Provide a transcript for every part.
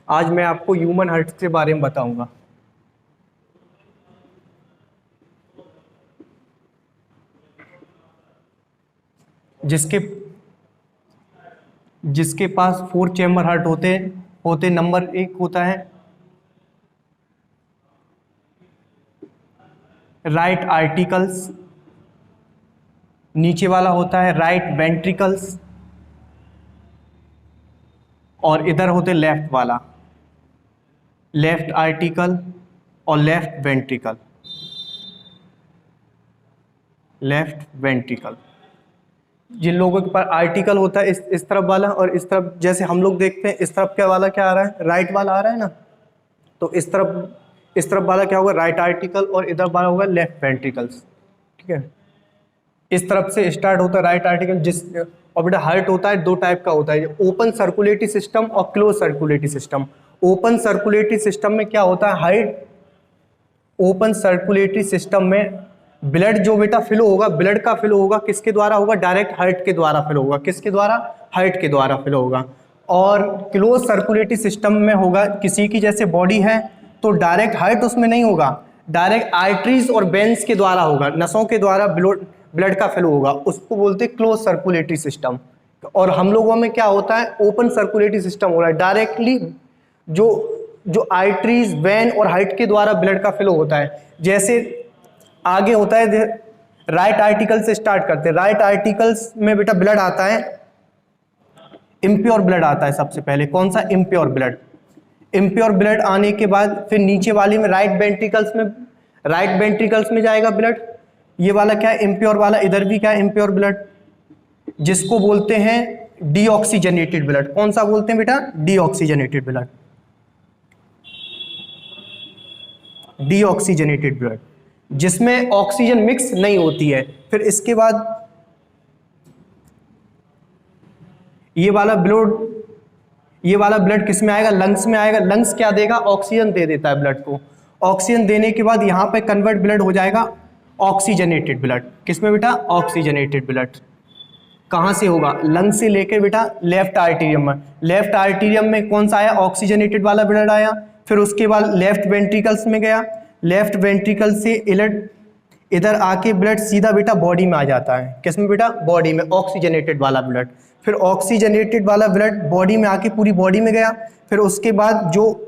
आज मैं आपको ह्यूमन हार्ट के बारे में बताऊंगा। जिसके पास 4 चैम्बर हार्ट होते नंबर 1 होता है राइट आर्टिकल्स, नीचे वाला होता है राइट वेंट्रिकल्स, और इधर होते लेफ्ट वाला लेफ्ट आर्टिकल और लेफ्ट वेंट्रिकल। जिन लोगों के पास आर्टिकल होता है इस तरफ वाला, और इस तरफ जैसे हम लोग देखते हैं इस तरफ क्या वाला क्या आ रहा है, राइट वाला आ रहा है ना, तो इस तरफ वाला क्या होगा, राइट आर्टिकल, और इधर वाला होगा लेफ्ट वेंट्रिकल्स। ठीक है, इस तरफ से स्टार्ट होता है राइट आर्टिकल। और बेटा हार्ट होता है 2 टाइप का होता है, ओपन सर्कुलेटरी सिस्टम और close circulatory system. Open circulatory system में क्या होता है, हार्ट ओपन सर्कुलेटरी सिस्टम में ब्लड जो बेटा फ्लो होगा, ब्लड का फ्लो होगा किसके द्वारा होगा, डायरेक्ट हार्ट के द्वारा फ्लो होगा। किसके द्वारा, हार्ट के द्वारा फ्लो होगा। और क्लोज सर्कुलेटरी सिस्टम में होगा, किसी की जैसे बॉडी है तो डायरेक्ट हार्ट उसमें नहीं होगा, डायरेक्ट आर्टरीज और वेन्स के द्वारा होगा, नसों के द्वारा ब्लड का फ्लो होगा, उसको बोलते हैं क्लोज सर्कुलेटरी सिस्टम। और हम लोगों में क्या होता है, ओपन सर्कुलेटरी सिस्टम हो रहा है, डायरेक्टली जो आर्टरीज, वेन और हार्ट के द्वारा ब्लड का फ्लो होता है। जैसे आगे होता है राइट आर्टिकल से स्टार्ट करते हैं, राइट आर्टिकल्स में बेटा ब्लड आता है, इम्प्योर ब्लड आता है सबसे पहले। कौन सा, इम्प्योर ब्लड। इम्प्योर ब्लड आने के बाद फिर नीचे वाली में राइट वेंट्रिकल्स में जाएगा ब्लड। ये वाला क्या है, इम्प्योर वाला। इधर भी क्या है, इम्प्योर ब्लड, जिसको बोलते हैं डीऑक्सीजनेटेड ब्लड। कौन सा बोलते हैं बेटा, डीऑक्सीजनेटेड ब्लड। डीऑक्सीजनेटेड ब्लड जिसमें ऑक्सीजन मिक्स नहीं होती है। फिर इसके बाद ये वाला ब्लड किस में आएगा, लंग्स में आएगा। लंग्स क्या देगा, ऑक्सीजन दे देता है ब्लड को। ऑक्सीजन देने के बाद यहाँ पे कन्वर्ट ब्लड हो जाएगा ऑक्सीजनेटेड ब्लड। किसमें बेटा, ऑक्सीजनेटेड ब्लड। कहाँ से होगा, लंग से लेके बेटा लेफ्ट आर्टीरियम में। लेफ्ट आर्टीरियम में कौन सा आया, ऑक्सीजनेटेड वाला ब्लड आया। फिर उसके बाद लेफ्ट वेंट्रिकल्स में गया, लेफ्ट वेंट्रिकल से इधर आके ब्लड सीधा बेटा बॉडी में आ जाता है। किसमें बेटा, बॉडी में, ऑक्सीजनेटेड वाला ब्लड। फिर ऑक्सीजनेटेड वाला ब्लड बॉडी में आके पूरी बॉडी में गया। फिर उसके बाद जो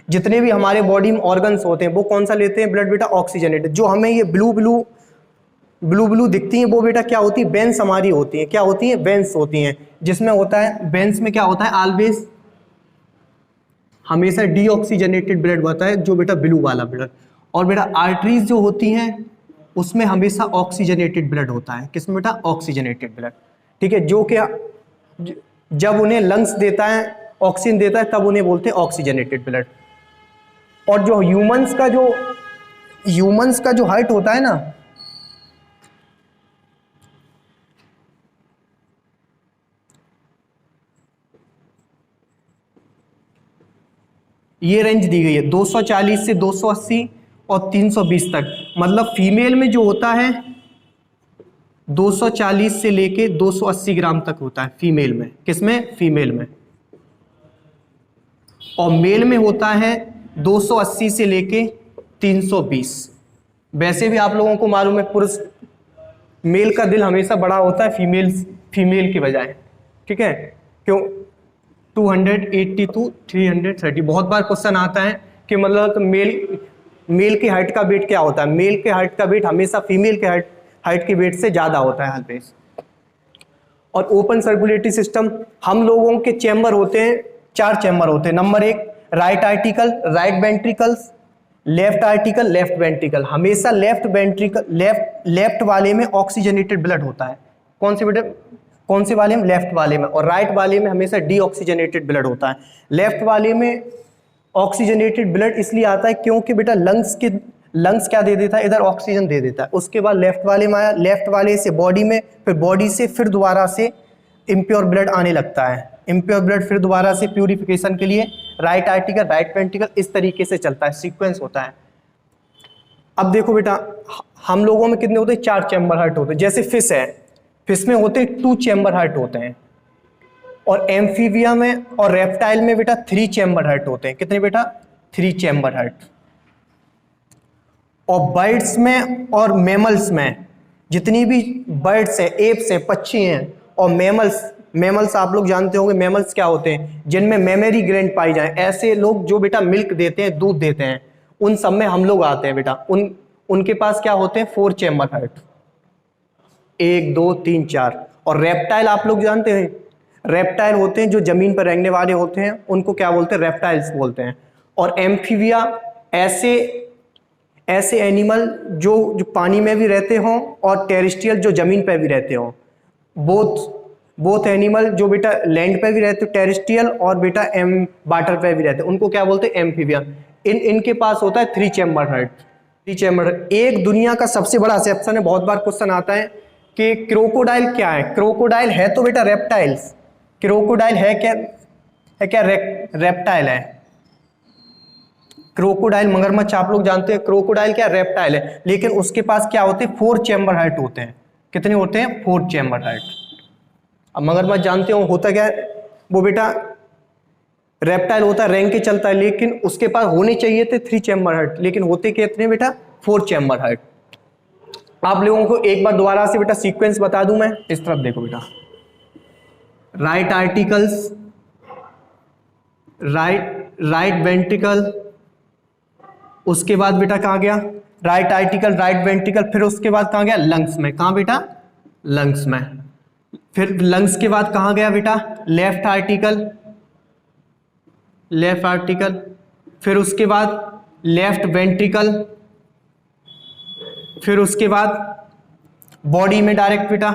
जितने भी हमारे बॉडी में ऑर्गन्स होते हैं वो कौन सा लेते हैं ब्लड बेटा, ऑक्सीजनेटेड। जो हमें ये ब्लू ब्लू दिखती हैं वो बेटा क्या होती है, वेन्स हमारी होती हैं। क्या होती है, वेन्स होती हैं। जिसमें होता है, वेन्स में क्या होता है, ऑलवेज हमेशा डीऑक्सीजनेटेड ब्लड होता है, जो बेटा ब्लू वाला ब्लड। और बेटा आर्टरीज जो होती हैं उसमें हमेशा ऑक्सीजनेटेड ब्लड होता है। किसमें बेटा, ऑक्सीजनेटेड ब्लड। ठीक है, जो क्या जब उन्हें लंग्स देता है, ऑक्सीजन देता है, तब उन्हें बोलते हैं ऑक्सीजनेटेड ब्लड। और जो ह्यूमंस का जो हार्ट होता है ना, ये रेंज दी गई है 240 से 280 और 320 तक। मतलब फीमेल में जो होता है 240 से लेके 280 ग्राम तक होता है फीमेल में। किसमें, फीमेल में। और मेल में होता है 280 से लेके 320। वैसे भी आप लोगों को मालूम है पुरुष मेल का दिल हमेशा बड़ा होता है फीमेल की बजाय। ठीक है, क्यों, 280 to 330। बहुत बार क्वेश्चन आता है कि मतलब तो मेल के हाइट का वेट क्या होता है। मेल के हाइट का वेट हमेशा फीमेल के हाइट के वेट से ज़्यादा होता है हमेशा। और ओपन सर्कुलेटरी सिस्टम, हम लोगों के चैम्बर होते हैं, 4 चैम्बर होते हैं। Number 1 right article, right ventricles, left article, left ventricle. हमेशा लेफ्ट वाले में ऑक्सीजनेटेड ब्लड होता है। कौन से वाले में, लेफ्ट वाले में। और राइट वाले में हमेशा डीऑक्सीजनेटेड ब्लड होता है। लेफ्ट वाले में ऑक्सीजनेटेड ब्लड इसलिए आता है क्योंकि बेटा लंग्स क्या दे देता है, इधर ऑक्सीजन दे देता है। उसके बाद लेफ्ट वाले में आया, लेफ्ट वाले से बॉडी में, फिर बॉडी से फिर दोबारा से इम्प्योर ब्लड आने लगता है। इम्प्योर ब्लड फिर दोबारा से प्यूरिफिकेशन के लिए राइट आर्टिकल, राइट वेंट्रिकल, इस तरीके से चलता है, सीक्वेंस होता है। अब देखो बेटा हम लोगों में कितने होते हैं, 4 चैम्बर हार्ट होते हैं। जैसे फिश है, फिश में होते 2 चैम्बर हार्ट होते हैं। और एम्फीबिया में और रेप्टाइल में बेटा 3 चैम्बर हार्ट होते हैं। कितने बेटा? 3 चैम्बर हार्ट। और बर्ड्स में और मैमल्स में, जितनी भी बर्ड्स हैं, एप्स हैं, पक्षी हैं, और मैमल्स आप लोग जानते होंगे मैमल्स क्या होते हैं, जिनमें मेमोरी ग्लैंड पाई जाए, ऐसे लोग जो बेटा मिल्क देते हैं, दूध देते हैं, उन सब में हम लोग आते हैं बेटा। उनके पास क्या होते हैं? 4 चैम्बर हार्ट, 1 2 3 4। और रेप्टाइल आप लोग जानते हैं, रेप्टाइल होते हैं जो जमीन पर रहने वाले होते हैं, उनको क्या बोलते हैं? रेप्टाइल्स बोलते हैं। और एम्फीबिया ऐसे एनिमल जो पानी में भी रहते हों और टेरेस्ट्रियल जो जमीन पर भी रहते हों। बोथ एनिमल जो बेटा लैंड पे भी रहते हैं टेरेस्ट्रियल, और बेटा वाटर पे भी रहते हैं, उनको क्या बोलते हैं? एम्फीबिया। इनके पास होता है 3 चैम्बर हार्ट। 3 चैम्बर। एक दुनिया का सबसे बड़ा एक्सेप्शन है, बहुत बार क्वेश्चन आता है कि क्रोकोडाइल क्या है? क्रोकोडाइल है तो बेटा रेप्टाइल्स, क्रोकोडाइल है क्या रेप्टाइल है। क्रोकोडाइल मगरमच्छ आप लोग जानते हैं, क्रोकोडाइल क्या? रेप्टाइल है। लेकिन उसके पास क्या होते हैं? 4 चैम्बर हार्ट होते हैं। कितने होते हैं? 4 चैम्बर हार्ट। अब मगरमच्छ जानते हो होता क्या है? वो बेटा रेप्टाइल होता है, रेंग के चलता है, लेकिन उसके पास होने चाहिए थे 3 चैम्बर हार्ट, लेकिन होते कितने बेटा? 4 चैम्बर हार्ट। आप लोगों को एक बार दोबारा से बेटा सीक्वेंस बता दूं मैं, इस तरफ देखो बेटा। राइट आर्टिकल्स, राइट वेंट्रिकल, उसके बाद बेटा कहाँ गया? राइट आर्टिकल, राइट वेंट्रिकल, फिर उसके बाद कहाँ गया? लंग्स में। कहाँ बेटा? लंग्स में। फिर लंग्स के बाद कहाँ गया बेटा? लेफ्ट आर्टिकल, लेफ्ट आर्टिकल, फिर उसके बाद लेफ्ट वेंट्रिकल, फिर उसके बाद बॉडी में डायरेक्ट बेटा,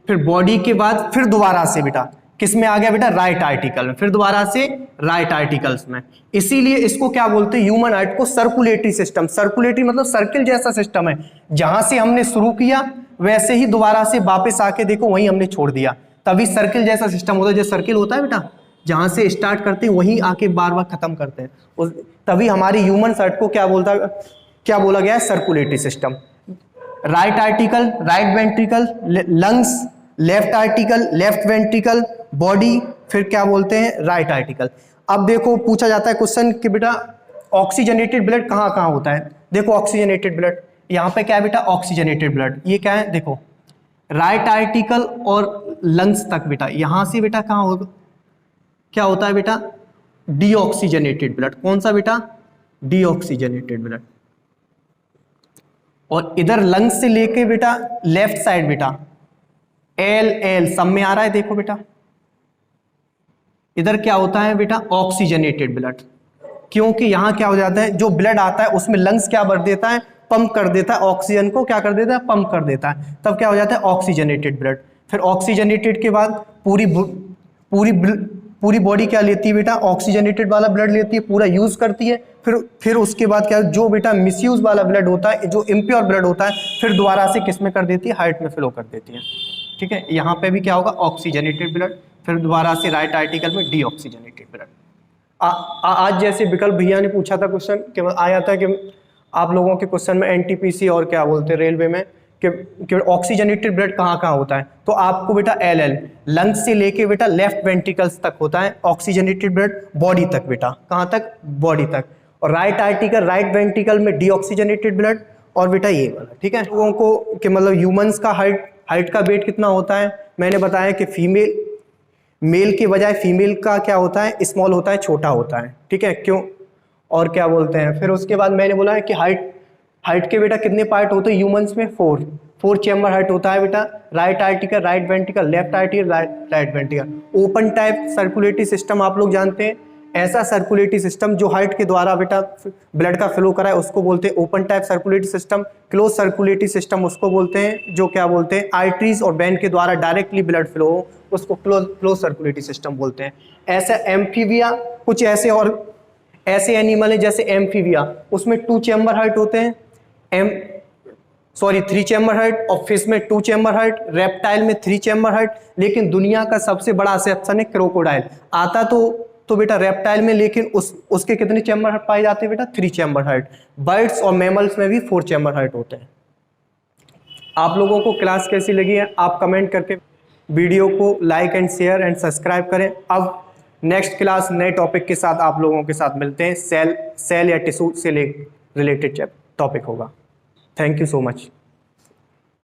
फिर बॉडी के बाद फिर दोबारा से बेटा किस में आ गया बेटा? राइट आर्टिकल में, फिर दोबारा से राइट आर्टिकल्स में। इसीलिए इसको क्या बोलते हैं? ह्यूमन हार्ट को सर्कुलेटरी सिस्टम। सर्कुलेटरी मतलब सर्किल जैसा सिस्टम है, जहां से हमने शुरू किया वैसे ही दोबारा से वापस आके देखो वहीं हमने छोड़ दिया, तभी सर्किल जैसा सिस्टम होता है। जो सर्किल होता है बेटा, जहां से स्टार्ट करते हैं वहीं आके बार बार खत्म करते हैं, तभी हमारी ह्यूमन हार्ट को क्या बोला गया है? Circulatory system. Right article, right ventricle, lungs, left article, left ventricle, body, फिर क्या बोलते हैं? Right article. अब देखो पूछा जाता है क्वेश्चन कि बेटा ऑक्सीजनेटेड ब्लड कहाँ कहाँ होता है? देखो ऑक्सीजनेटेड ब्लड यहाँ पे क्या है बेटा? ऑक्सीजनेटेड ब्लड ये क्या है? देखो राइट आर्टिकल और लंग्स तक बेटा, यहां से बेटा कहाँ होगा? क्या होता है बेटा? Deoxygenated blood. कौन सा बेटा? Deoxygenated blood. और इधर लंग्स से लेके बेटा लेफ्ट साइड बेटा एल सब में आ रहा है, देखो बेटा इधर क्या होता है बेटा? Oxygenated blood. क्योंकि यहां क्या हो जाता है? जो ब्लड आता है उसमें लंग्स क्या भर देता है? पंप कर देता है, ऑक्सीजन को क्या कर देता है? पंप कर देता है, तब क्या हो जाता है? Oxygenated blood. फिर ऑक्सीजनेटेड के बाद पूरी बॉडी क्या लेती है बेटा? ऑक्सीजनेटेड वाला ब्लड लेती है, पूरा यूज करती है। फिर उसके बाद क्या, जो बेटा मिसयूज वाला ब्लड होता है, जो इम्प्योर ब्लड होता है, फिर दोबारा से किस में कर देती है? हार्ट में फ्लो कर देती है। ठीक है, यहाँ पे भी क्या होगा? ऑक्सीजनेटेड ब्लड, फिर दोबारा से राइट आर्टिकल में डीऑक्सीजनेटेड ब्लड। आज जैसे विकल्प भैया ने पूछा था क्वेश्चन कि आया था कि आप लोगों के क्वेश्चन में एनटीपीसी और क्या बोलते हैं रेलवे में कि ऑक्सीजनेटेड ब्लड कहाँ कहाँ होता है, तो आपको बेटा एल लंग्स से लेके बेटा लेफ्ट वेंट्रिकल्स तक होता है ऑक्सीजनेटेड ब्लड, बॉडी तक बेटा, कहाँ तक? बॉडी तक। और राइट आर्टिकल, राइट वेंट्रिकल में डीऑक्सीजनेटेड ब्लड, और बेटा ये वाला। ठीक है, लोगों को कि मतलब ह्यूमंस का हाइट का वेट कितना होता है? मैंने बताया कि मेल के बजाय फीमेल का क्या होता है? स्मॉल होता है, छोटा होता है। ठीक है, क्यों? और क्या बोलते हैं, फिर उसके बाद मैंने बोला है कि हाइट के बेटा कितने पार्ट होते हैं ह्यूमंस में? 4 चैम्बर हार्ट होता है बेटा। Right article, right ventricle, left article, right ventricle. Open type circulatory system आप लोग जानते हैं, ऐसा सर्कुलेटरी सिस्टम जो हार्ट के द्वारा बेटा ब्लड का फ्लो कराए उसको बोलते हैं open type circulatory system. Close circulatory system उसको बोलते हैं जो क्या बोलते हैं? आर्टरीज और वेन के द्वारा डायरेक्टली ब्लड फ्लो हो, उसको क्लोज सर्कुलेटरी सिस्टम बोलते हैं। ऐसा एम्फीबिया, कुछ ऐसे एनिमल है जैसे एम्फीबिया, उसमें 2 चैम्बर हार्ट होते हैं, 3 चैम्बर हार्ट, और फिश में 2 चैम्बर हार्ट, रेप्टाइल में 3 चैम्बर हार्ट। लेकिन दुनिया का सबसे बड़ा एक्सेप्शन है क्रोकोडाइल। आता तो बेटा रेप्टाइल में, लेकिन उसके कितने चैम्बर हार्ट पाए जाते हैं बेटा? 3 चैम्बर हार्ट। बर्ड्स और मैमल्स में भी 4 चैम्बर हार्ट होते हैं। आप लोगों को क्लास कैसी लगी है आप कमेंट करके वीडियो को like and share and subscribe करें। अब नेक्स्ट क्लास नए टॉपिक के साथ आप लोगों के साथ मिलते हैं। सेल या टिश्यू से रिलेटेड टॉपिक होगा। Thank you so much.